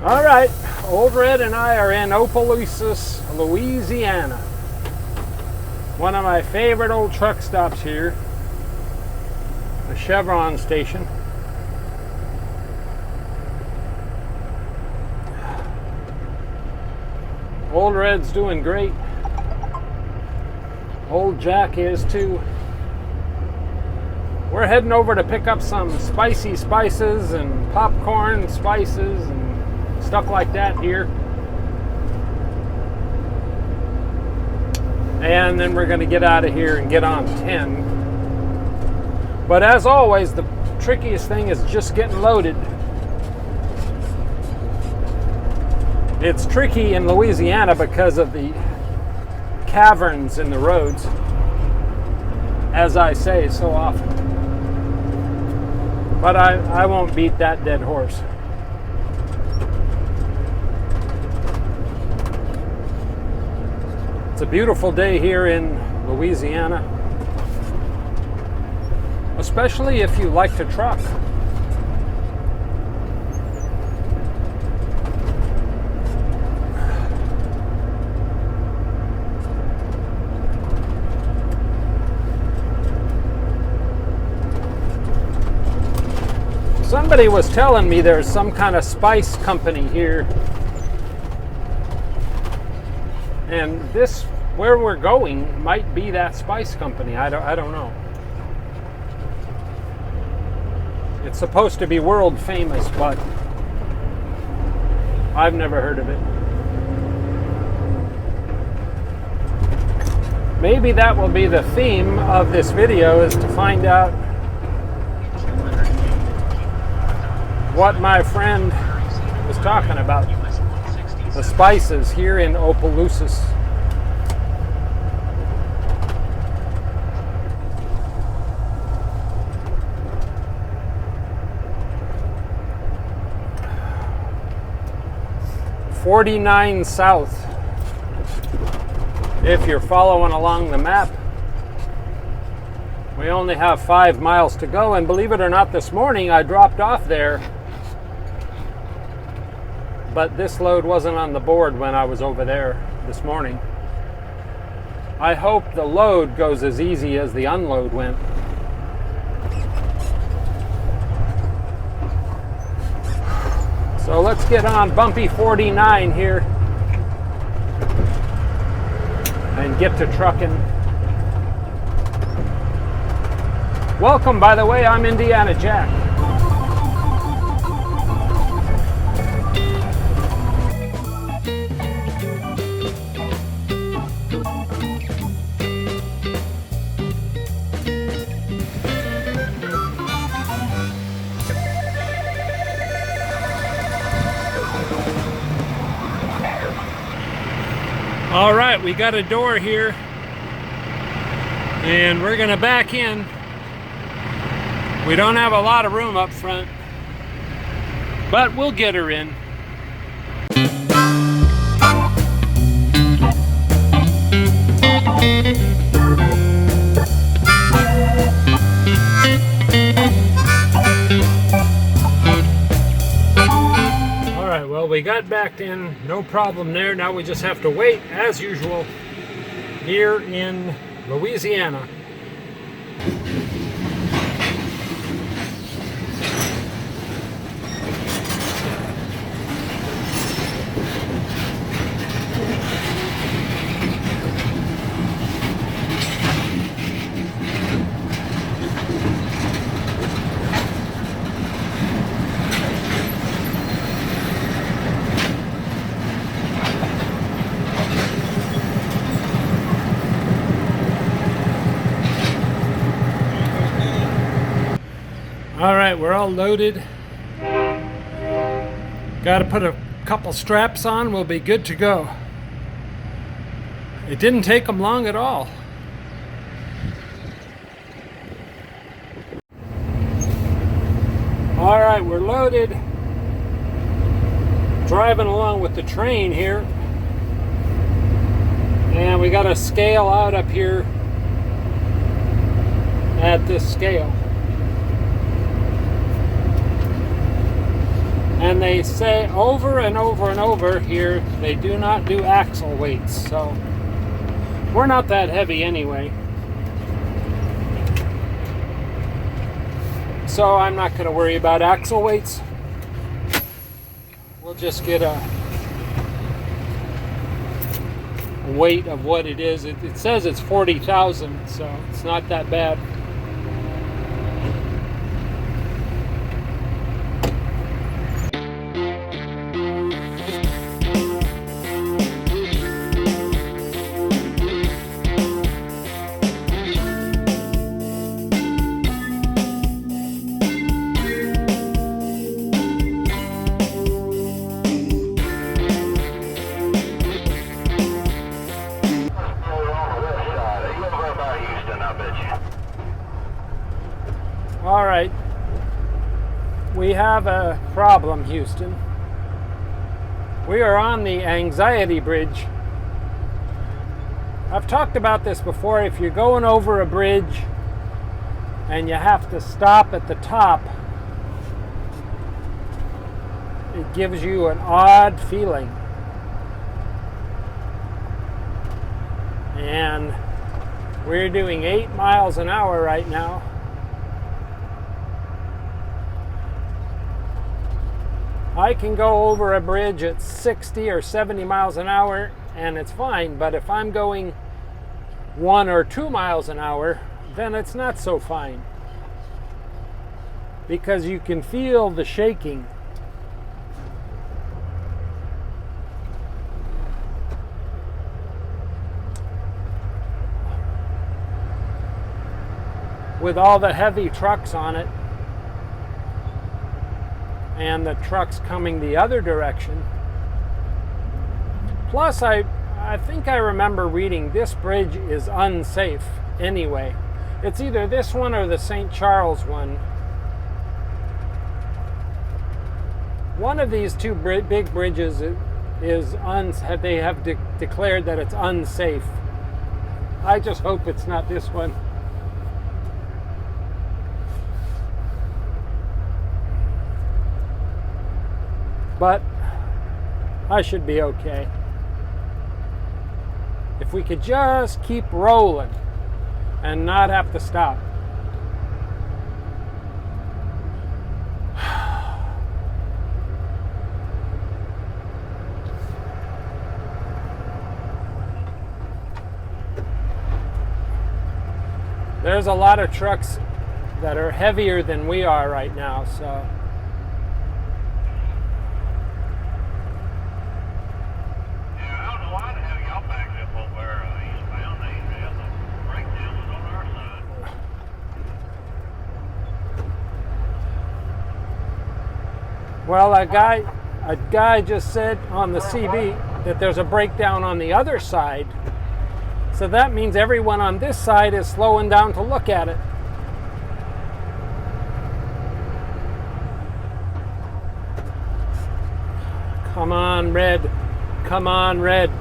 All right, Old Red and I are in Opelousas, Louisiana. One of my favorite old truck stops here, the Chevron station. Old Red's doing great. Old Jack is too. We're heading over to pick up some spicy spices and popcorn spices and stuff like that here. And then we're going to get out of here and get on 10. But as always, the trickiest thing is just getting loaded. It's tricky in Louisiana because of the caverns in the roads, as I say so often. But I won't beat that dead horse. It's a beautiful day here in Louisiana, especially if you like to truck. Somebody was telling me there's some kind of spice company here. And this, where we're going, might be that spice company. I don't know. It's supposed to be world famous, but I've never heard of it. Maybe that will be the theme of this video, is to find out what my friend was talking about. The spices here in Opelousas. .49 south, if you're following along the map. We only have 5 miles to go, and believe it or not, this morning I dropped off there, but this load wasn't on the board when I was over there this morning. I hope the load goes as easy as the unload went. So let's get on bumpy 49 here and get to trucking. Welcome, by the way, I'm Indiana Jack. All right, we got a door here, and we're gonna back in. We don't have a lot of room up front, but we'll get her in. Well, we got backed in, no problem there. Now we just have to wait, as usual, here in Louisiana. All right, we're all loaded. Got to put a couple straps on, we'll be good to go. It didn't take them long at all. All right, we're loaded. Driving along with the train here. And we got a scale out up here at this scale. And they say over and over and over here, they do not do axle weights. So we're not that heavy anyway. So I'm not going to worry about axle weights. We'll just get a weight of what it is. It says it's 40,000, so it's not that bad. All right, we have a problem, Houston. We are on the anxiety bridge. I've talked about this before. If you're going over a bridge and you have to stop at the top, it gives you an odd feeling. And we're doing 8 miles an hour right now. I can go over a bridge at 60 or 70 miles an hour and it's fine, but if I'm going 1 or 2 miles an hour, then it's not so fine. Because you can feel the shaking. With all the heavy trucks on it, and the trucks coming the other direction. Plus, I think I remember reading this bridge is unsafe anyway. It's either this one or the St. Charles one. One of these two big bridges they have declared that it's unsafe. I just hope it's not this one. But I should be okay. If we could just keep rolling and not have to stop. There's a lot of trucks that are heavier than we are right now, so. Well, a guy just said on the CB that there's a breakdown on the other side. So that means everyone on this side is slowing down to look at it. Come on, red. Come on, red.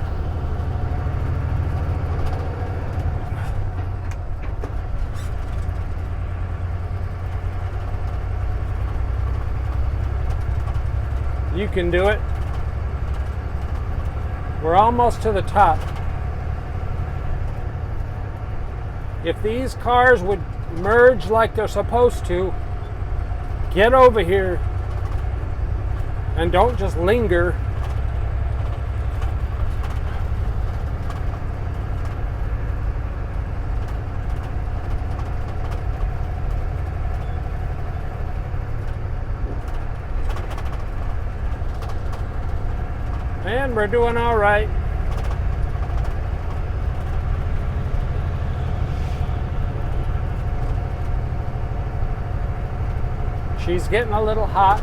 You can do it. We're almost to the top. If these cars would merge like they're supposed to, get over here and don't just linger. And we're doing all right. She's getting a little hot.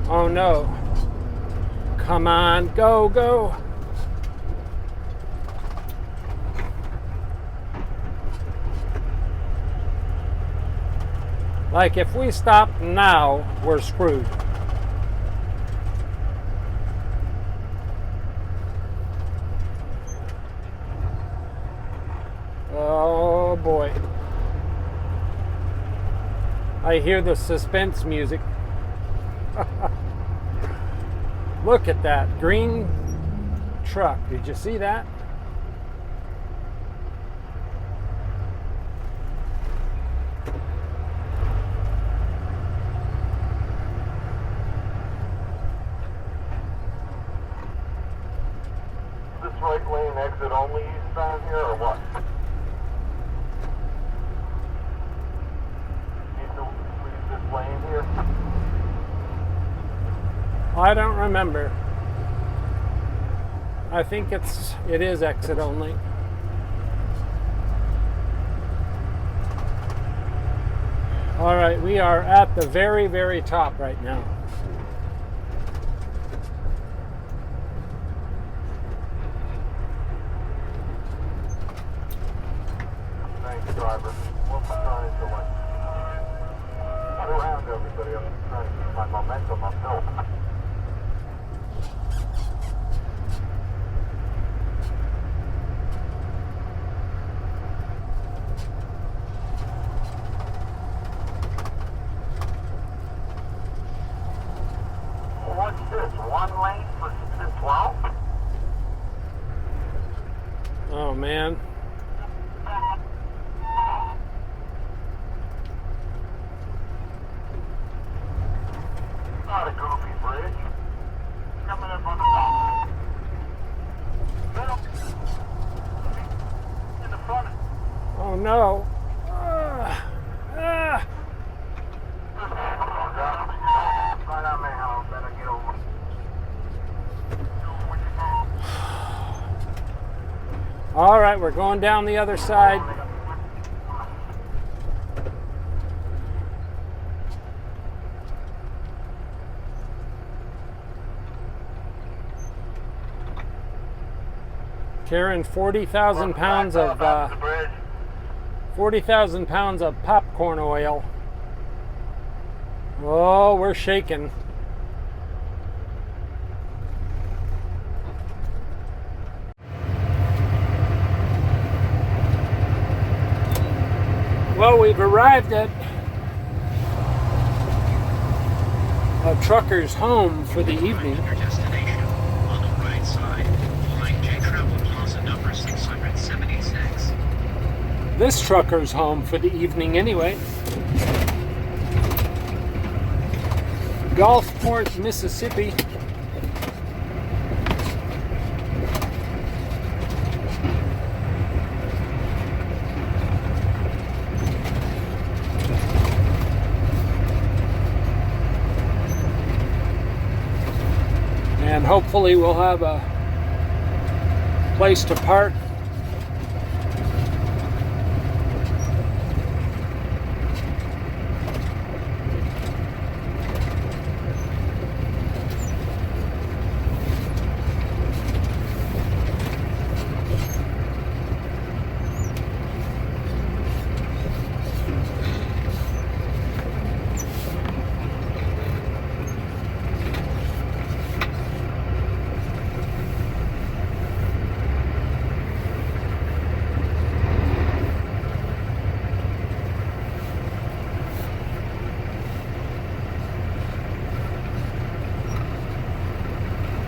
Oh no. Come on, go, go. Like if we stop now, we're screwed. Oh boy. I hear the suspense music. Look at that green truck. Did you see that? This right lane exit only eastbound here or what? Need to leave this lane here? I don't remember. I think it is exit only. All right, we are at the very, very top right now. Thanks, driver. We'll be trying to get around everybody. I'm trying to keep my momentum uphill. What's this? One lane for 12? Oh man. Not a goofy bridge. Coming up on the top. Middle. In the front. Oh no. Right on me, how better get over. All right, we're going down the other side. Carrying 40,000 pounds of 40,000 pounds of popcorn oil. Oh, we're shaking. Well, we've arrived at a trucker's home for the evening. Your destination on the right side. Line J Travel Plaza number 676. This trucker's home for the evening anyway. Gulfport, Mississippi. And hopefully we'll have a place to park.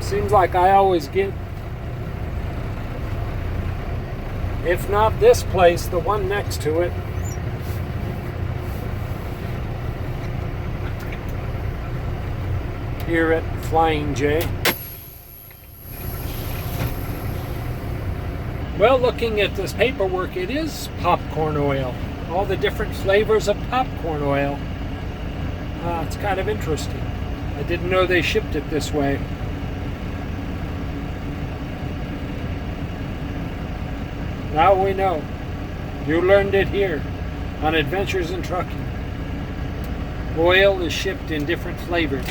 Seems like I always get, if not this place, the one next to it. Here at Flying J. Well, looking at this paperwork, it is popcorn oil. All the different flavors of popcorn oil. It's kind of interesting. I didn't know they shipped it this way. Now we know. You learned it here on Adventures in Trucking. Oil is shipped in different flavors.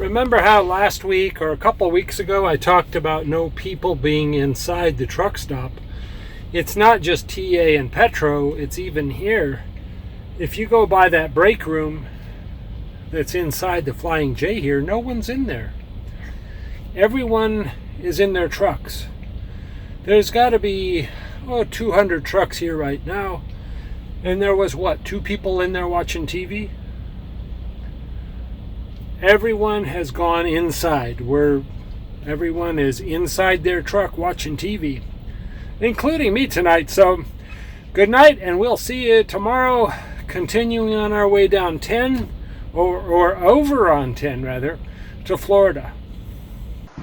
Remember how last week or a couple weeks ago I talked about no people being inside the truck stop? It's not just TA and Petro, it's even here. If you go by that break room that's inside the Flying J here, no one's in there. Everyone is in their trucks. There's got to be 200 trucks here right now. And there was, 2 people in there watching TV? Everyone has gone inside, where everyone is inside their truck watching TV, including me tonight. So, good night, and we'll see you tomorrow, continuing on our way down 10, or over on 10, rather, to Florida.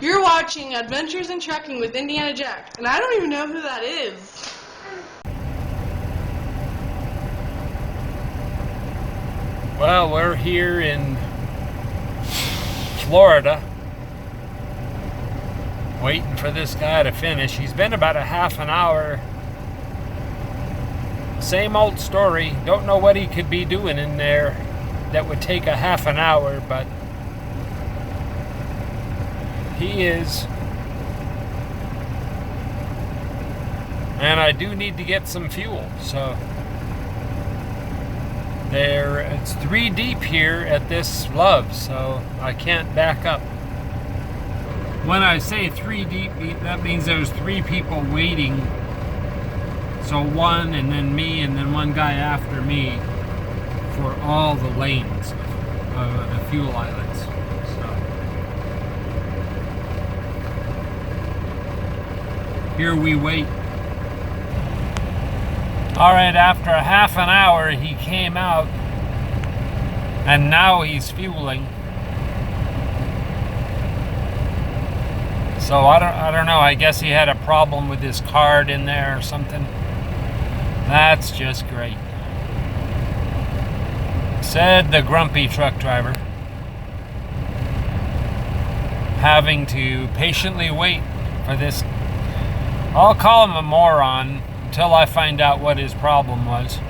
You're watching Adventures in Trucking with Indiana Jack, and I don't even know who that is. Well, we're here in Florida, waiting for this guy to finish. He's been about a half an hour. Same old story. Don't know what he could be doing in there that would take a half an hour, but he is. And I do need to get some fuel, so it's 3 deep here at this Love, so I can't back up. When I say 3 deep, that means there's 3 people waiting. So 1, and then me, and then 1 guy after me for all the lanes of the fuel islands. So here we wait. Alright, after a half an hour he came out, and now he's fueling. So I don't know, I guess he had a problem with his card in there or something. That's just great, said the grumpy truck driver, having to patiently wait for this. I'll call him a moron until I find out what his problem was.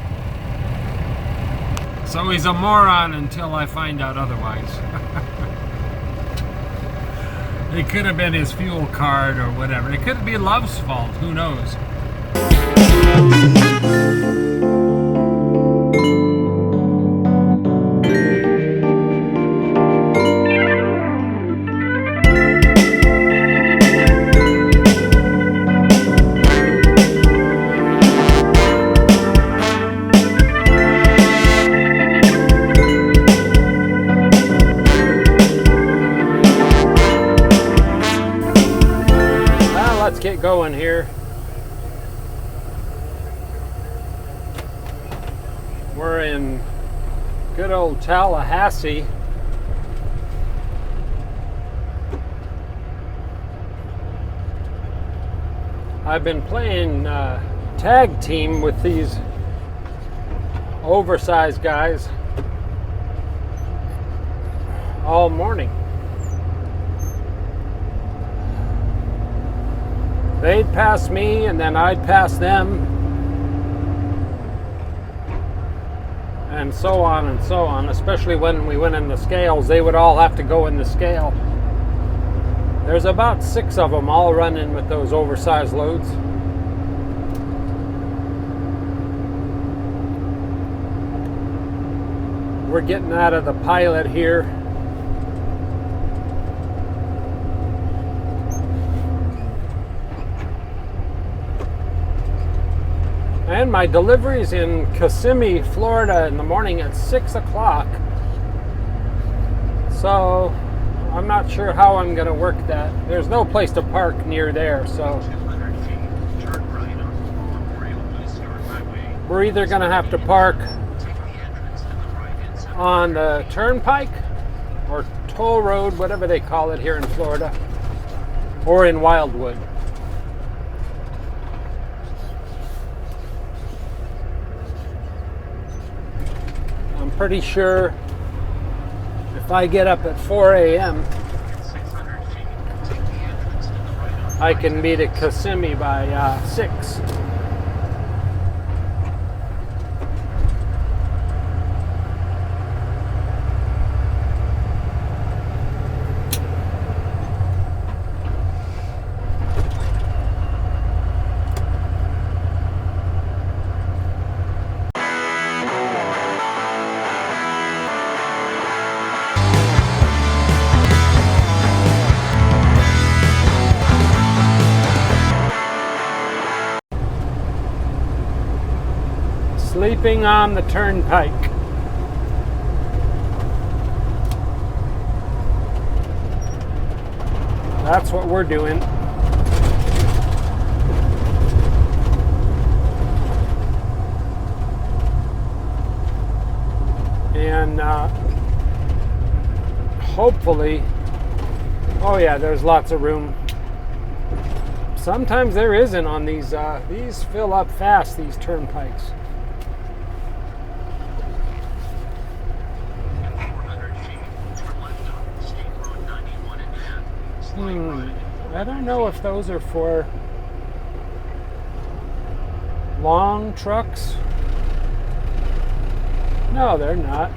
So he's a moron until I find out otherwise. It could have been his fuel card or whatever. It could be Love's fault, who knows? Let's get going here. We're in good old Tallahassee. I've been playing tag team with these oversized guys all morning. They'd pass me, and then I'd pass them, and so on and so on. Especially when we went in the scales, they would all have to go in the scale. There's about 6 of them all running with those oversized loads. We're getting out of the pilot here. And my delivery's in Kissimmee, Florida in the morning at 6 o'clock. So I'm not sure how I'm going to work that. There's no place to park near there, so we're either going to have to park on the turnpike or toll road, whatever they call it here in Florida, or in Wildwood. I'm pretty sure if I get up at 4 a.m. I can be to Kissimmee by 6. Sleeping on the turnpike. That's what we're doing. And hopefully, oh yeah, there's lots of room. Sometimes there isn't on these. These fill up fast, these turnpikes. 400 feet, turn left on State Road 91 and N. Slide right. I don't know if those are for long trucks. No, they're not.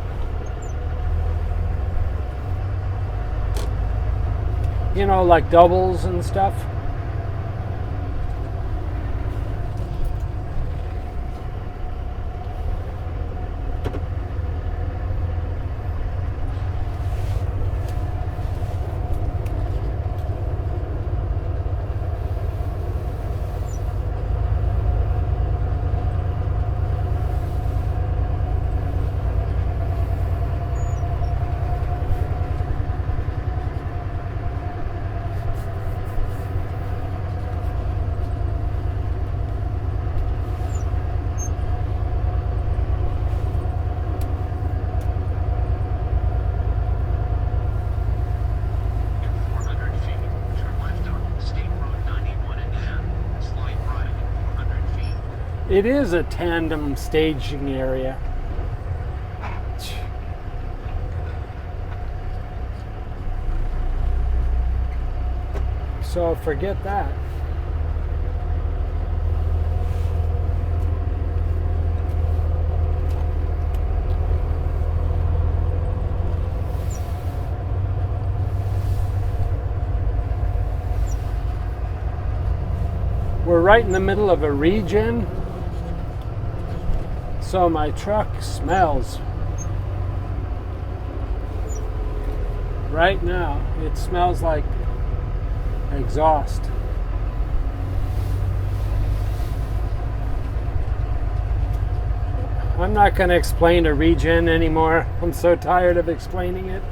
You know, like doubles and stuff. It is a tandem staging area. So forget that. We're right in the middle of a regen. So my truck smells. Right now, it smells like exhaust. I'm not going to explain a regen anymore. I'm so tired of explaining it.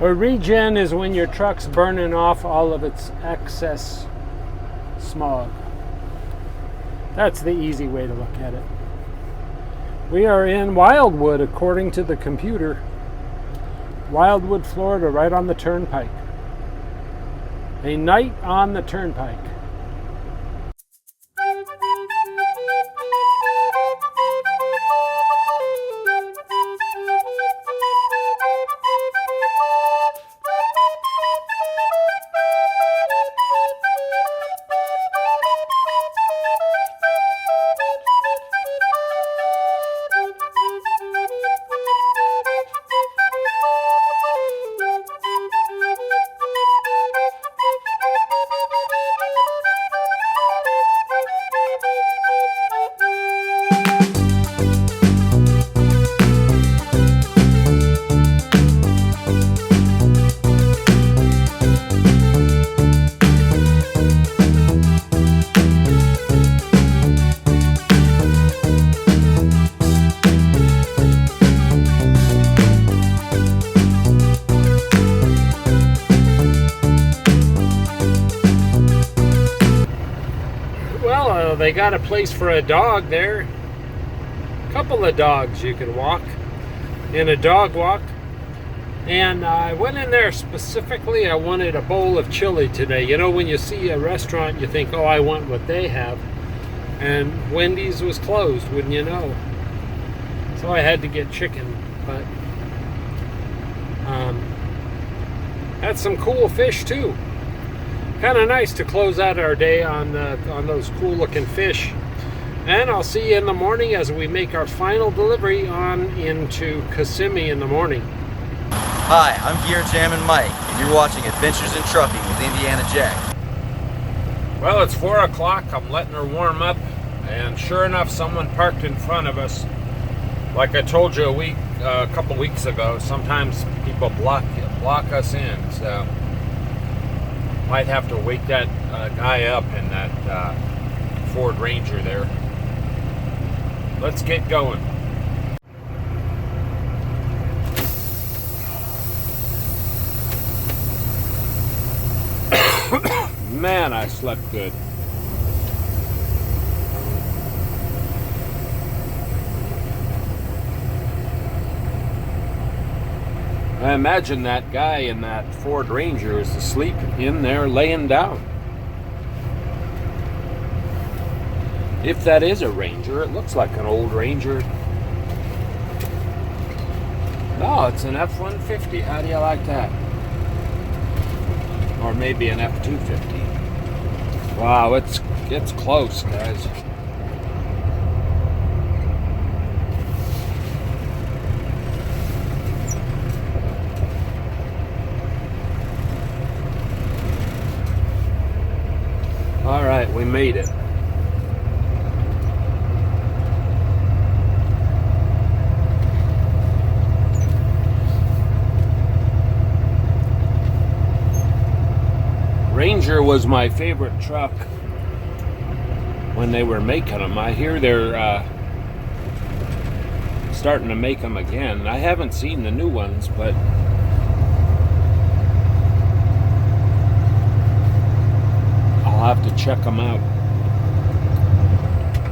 A regen is when your truck's burning off all of its excess smog. That's the easy way to look at it. We are in Wildwood, according to the computer. Wildwood, Florida, right on the turnpike. A night on the turnpike. They got a place for a dog there. A couple of dogs you can walk in a dog walk. And I went in there specifically, I wanted a bowl of chili today. You know, when you see a restaurant, you think, oh, I want what they have. And Wendy's was closed, wouldn't you know? So I had to get chicken, but had some cool fish too. Kind of nice to close out our day on those cool looking fish. And I'll see you in the morning as we make our final delivery on into Kissimmee in the morning. Hi, I'm Gear Jammin' Mike, and you're watching Adventures in Trucking with Indiana Jack. Well, it's 4 o'clock. I'm letting her warm up, and sure enough, someone parked in front of us. Like I told you a couple weeks ago, sometimes people block us in, so might have to wake that guy up in that Ford Ranger there. Let's get going. Man, I slept good. I imagine that guy in that Ford Ranger is asleep in there laying down. If that is a Ranger, it looks like an old Ranger. No, it's an F-150. How do you like that? Or maybe an F-250. Wow, it's close, guys. All right, we made it. Ranger was my favorite truck when they were making them. I hear they're starting to make them again. I haven't seen the new ones, but I'll have to check them out.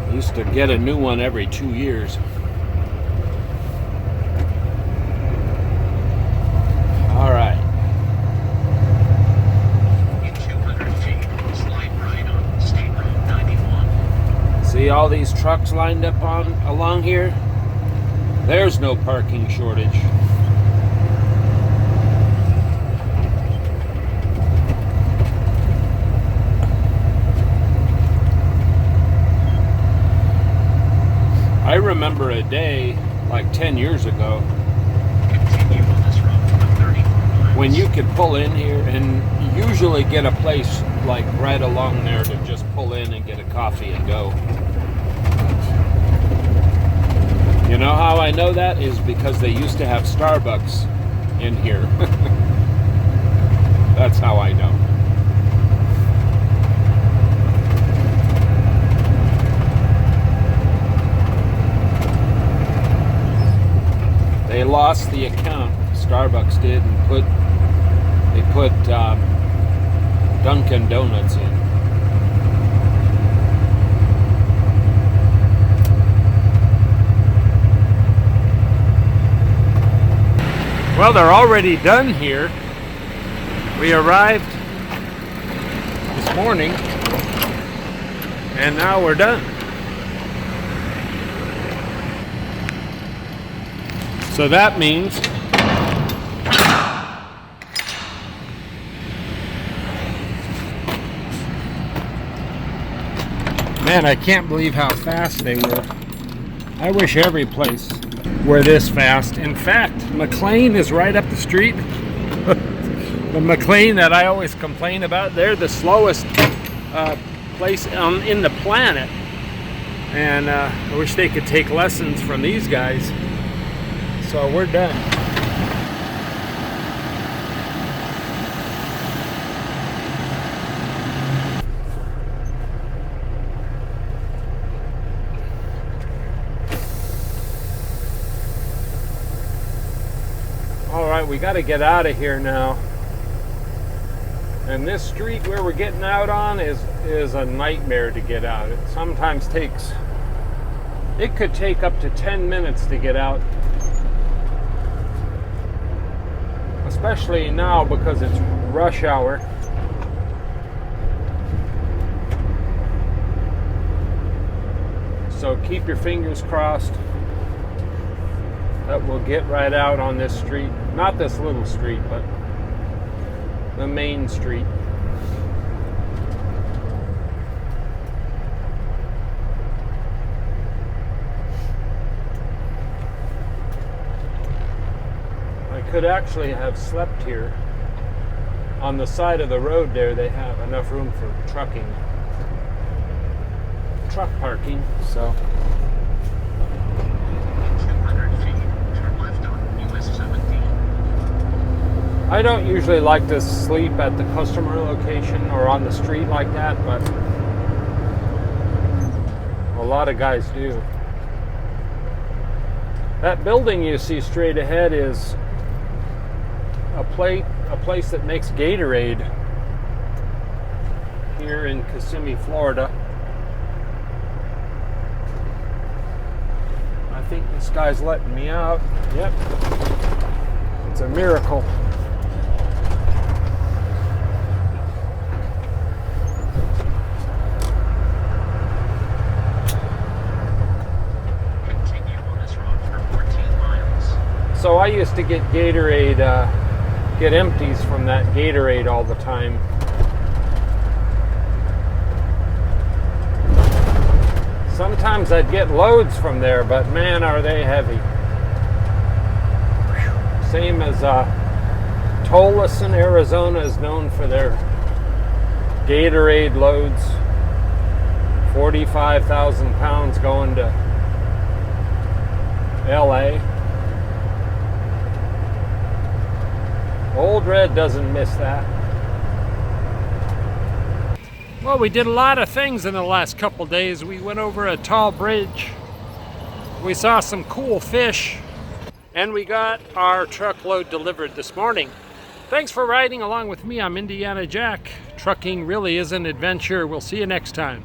I used to get a new one every 2 years. All right. In 200 feet, slide right on State Road 91. See all these trucks lined up along here? There's no parking shortage. I remember a day, like 10 years ago, Continue on this road for 34 miles. when you could pull in here and usually get a place like right along there to just pull in and get a coffee and go. You know how I know that is because they used to have Starbucks in here. That's how I know. They lost the account, Starbucks did, and they put Dunkin' Donuts in. Well, they're already done here. We arrived this morning, and now we're done. So that means man, I can't believe how fast they were. I wish every place were this fast. In fact, McLean is right up the street. The McLean that I always complain about, they're the slowest place in the planet. And I wish they could take lessons from these guys. So we're done. All right, we got to get out of here now. And this street where we're getting out on is a nightmare to get out. It sometimes takes, it could take up to 10 minutes to get out. especially now because it's rush hour. So keep your fingers crossed that we'll get right out on this street. Not this little street, but the main street. I could actually have slept here. On the side of the road there, they have enough room for truck parking, so 200 feet, turn left on US 17. I don't usually like to sleep at the customer location or on the street like that, but a lot of guys do. That building you see straight ahead is a place that makes Gatorade here in Kissimmee, Florida. I think this guy's letting me out. Yep. It's a miracle. Continue on this road for 14 miles. So I used to get Gatorade, get empties from that Gatorade all the time. Sometimes I'd get loads from there, but man, are they heavy. Same as Opelousas, Arizona is known for their Gatorade loads. 45,000 pounds going to LA. Old Red doesn't miss that. Well, we did a lot of things in the last couple days. We went over a tall bridge. We saw some cool fish. And we got our truckload delivered this morning. Thanks for riding along with me. I'm Indiana Jack. Trucking really is an adventure. We'll see you next time.